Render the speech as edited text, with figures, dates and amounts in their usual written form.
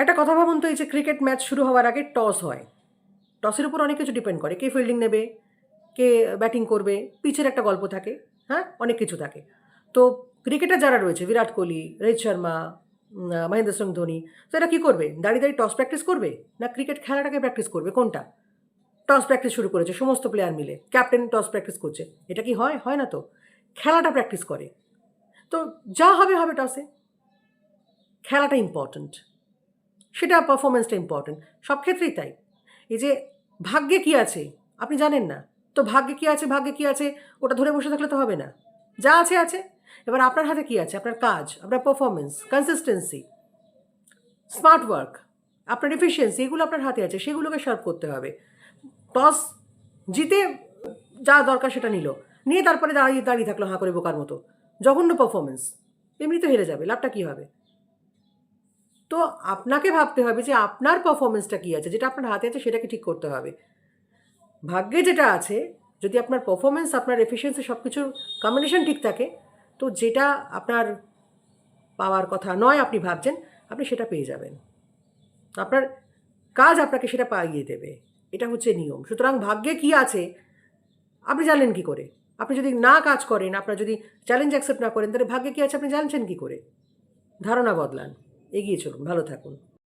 একটা কথা ভাবুন তো, এই যে ক্রিকেট ম্যাচ শুরু হওয়ার আগে টস হয়, টসের উপর অনেক কিছু ডিপেন্ড করে, কে ফিল্ডিং নেবে, কে ব্যাটিং করবে, পিচের একটা গল্প থাকে, হ্যাঁ অনেক কিছু থাকে। তো ক্রিকেটার যারা রয়েছে, বিরাট কোহলি, রোহিত শর্মা, মহেন্দ্র সিং ধোনি, তো এরা কী করবে? দাঁড়িয়ে দাঁড়িয়ে টস প্র্যাকটিস করবে, না ক্রিকেট খেলাটাকে প্র্যাকটিস করবে? কোনটা? টস প্র্যাকটিস শুরু করেছে সমস্ত প্লেয়ার মিলে, ক্যাপ্টেন টস প্র্যাকটিস করছে, এটা কি হয়? হয় না তো। খেলাটা প্র্যাকটিস করে। তো যা হবে হবে টসে। খেলাটা ইম্পর্ট্যান্ট, সেটা পারফরমেন্সটা ইম্পর্ট্যান্ট, সব ক্ষেত্রেই তাই। এই যে ভাগ্যে কী আছে আপনি জানেন না, তো ভাগ্যে কী আছে, ভাগ্যে কী আছে ওটা ধরে বসে থাকলে তো হবে না। যা আছে আছে। এবার আপনার হাতে কী আছে? আপনার কাজ, আপনার পারফরমেন্স, কনসিস্টেন্সি, স্মার্ট ওয়ার্ক, আপনার এফিসিয়েন্সি, এগুলো আপনার হাতে আছে, সেগুলোকে সার্ভ করতে হবে। টস জিতে যা দরকার সেটা নিল, নিয়ে তারপরে দাঁড়িয়ে দাঁড়িয়ে থাকলো হাঁ করে বোকার মতো, জঘন্য পারফরমেন্স, এমনি তো হেরে যাবে, লাভটা কী হবে? তো আপনাকে ভাবতে হবে যে আপনার পারফরমেন্সটা কী আছে, যেটা আপনার হাতে আছে সেটাকে ঠিক করতে হবে। ভাগ্যে যেটা আছে, যদি আপনার পারফরমেন্স, আপনার এফিসিয়েন্সি সব কিছুর কম্বিনেশন ঠিক থাকে, তো যেটা আপনার পাওয়ার কথা নয় আপনি ভাবছেন, আপনি সেটা পেয়ে যাবেন। আপনার কাজ আপনাকে সেটা পাইয়ে দেবে, এটা হচ্ছে নিয়ম। সুতরাং ভাগ্যে কী আছে আপনি জানলেন কী করে? আপনি যদি না কাজ করেন, আপনার যদি চ্যালেঞ্জ অ্যাকসেপ্ট না করেন, তাহলে ভাগ্যে কী আছে আপনি জানছেন কী করে? ধারণা বদলান, এগিয়ে চলুন, ভালো থাকুন।